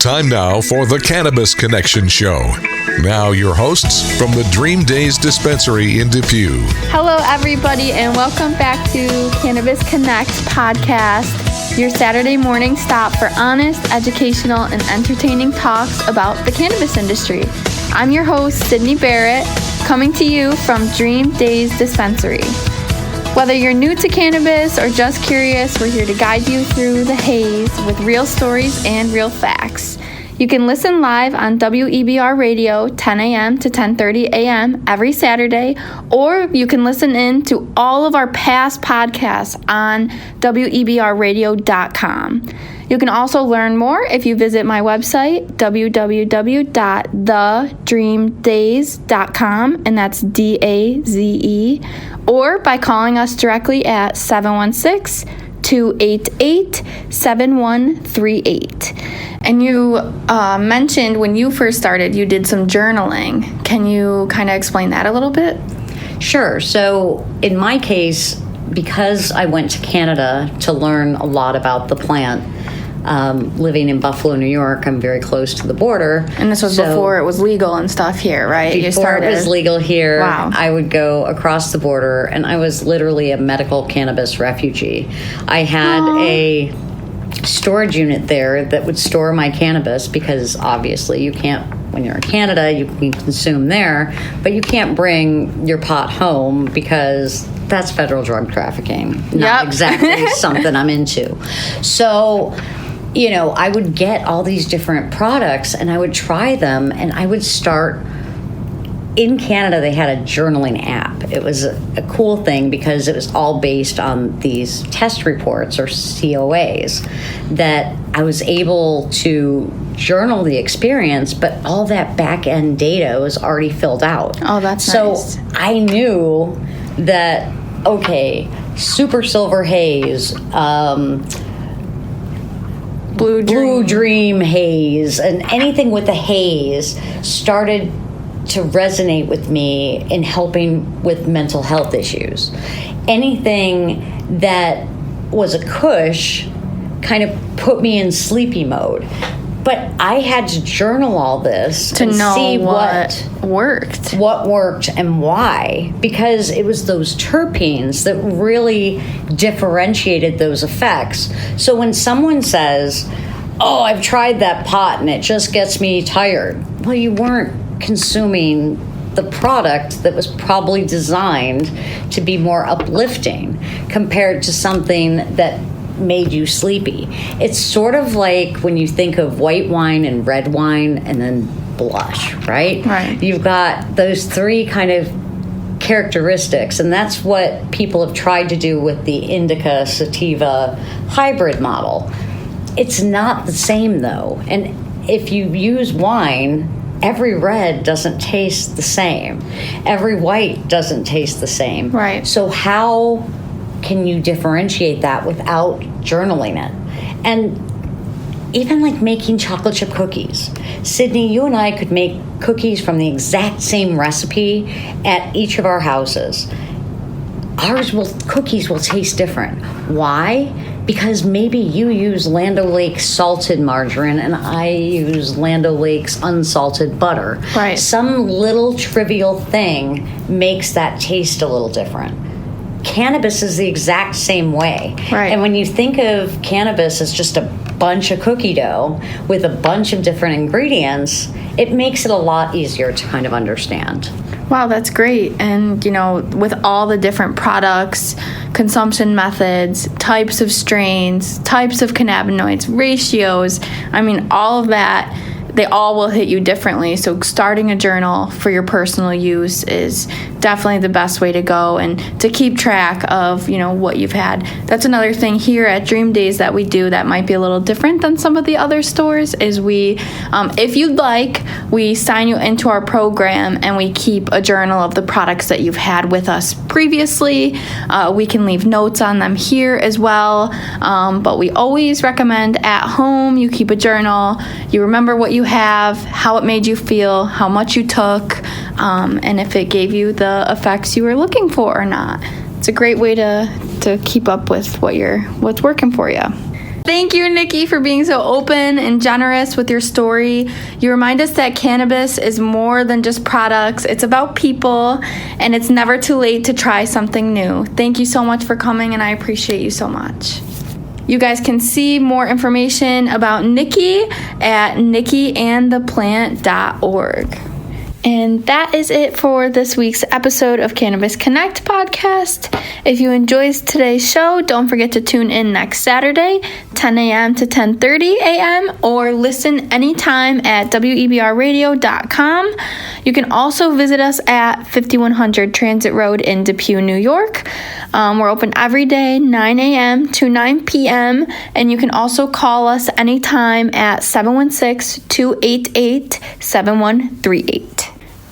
Time now for the Cannabis Connection Show. Now your hosts from the Dream Days Dispensary in Depew. Hello everybody and welcome back to Cannabis Connect podcast, your Saturday morning stop for honest, educational, and entertaining talks about the cannabis industry. I'm your host, Sydney Barrett, coming to you from Dream Days Dispensary. Whether you're new to cannabis or just curious, we're here to guide you through the haze with real stories and real facts. You can listen live on WEBR Radio 10 a.m. to 10:30 a.m. every Saturday, or you can listen in to all of our past podcasts on webrradio.com. You can also learn more if you visit my website, www.thedreamdaze.com, and that's DAZE, or by calling us directly at 716-288-7138. And you mentioned when you first started, you did some journaling. Can you kind of explain that a little bit? Sure. So in my case, because I went to Canada to learn a lot about the plant, living in Buffalo, New York, I'm very close to the border. And this was before it was legal and stuff here, right? Before it was legal here, wow. I would go across the border, and I was literally a medical cannabis refugee. I had a storage unit there that would store my cannabis, because obviously you can't, when you're in Canada, you can consume there, but you can't bring your pot home because that's federal drug trafficking. Not exactly something I'm into. So, you know, I would get all these different products and I would try them, and I would start. In Canada, they had a journaling app. It was a cool thing because it was all based on these test reports or COAs that I was able to journal the experience, but all that back-end data was already filled out. Oh, that's nice. So I knew that, okay, Super Silver Haze, Blue Dream Haze, and anything with the haze started to resonate with me in helping with mental health issues. Anything that was a kush kind of put me in sleepy mode. But I had to journal all this to know see what worked. What worked and why. Because it was those terpenes that really differentiated those effects. So when someone says, oh, I've tried that pot and it just gets me tired. Well, you weren't consuming the product that was probably designed to be more uplifting compared to something that made you sleepy. It's sort of like when you think of white wine and red wine and then blush, right? Right. You've got those three kind of characteristics, and that's what people have tried to do with the indica sativa hybrid model. It's not the same though. And if you use wine, every red doesn't taste the same. Every white doesn't taste the same. Right. So how can you differentiate that without journaling it? And even like making chocolate chip cookies. Sydney, you and I could make cookies from the exact same recipe at each of our houses. Cookies will taste different. Why? Because maybe you use Land O'Lakes salted margarine and I use Land O'Lakes unsalted butter. Right. Some little trivial thing makes that taste a little different. Cannabis is the exact same way. Right. And when you think of cannabis as just a bunch of cookie dough with a bunch of different ingredients, it makes it a lot easier to kind of understand. Wow, that's great. And, you know, with all the different products, consumption methods, types of strains, types of cannabinoids, ratios, I mean, all of that, they all will hit you differently. So starting a journal for your personal use is definitely the best way to go, and to keep track of, you know, what you've had. That's another thing here at Dream Days that we do that might be a little different than some of the other stores is we, if you'd like, we sign you into our program and we keep a journal of the products that you've had with us previously. We can leave notes on them here as well, but we always recommend at home you keep a journal. You remember what you have, how it made you feel, how much you took, and if it gave you the effects you were looking for or not. It's a great way to keep up with what's working for you. thank you, Nikki, for being so open and generous with your story. You remind us that cannabis is more than just products. It's about people, and it's never too late to try something new. Thank you so much for coming, and I appreciate you so much. You guys can see more information about Nikki at nikkiandtheplant.org. And that is it for this week's episode of Cannabis Connect podcast. If you enjoyed today's show, don't forget to tune in next Saturday, 10 a.m. to 10:30 a.m., or listen anytime at webrradio.com. You can also visit us at 5100 Transit Road in Depew, New York. We're open every day, 9 a.m. to 9 p.m., and you can also call us anytime at 716-288-7138.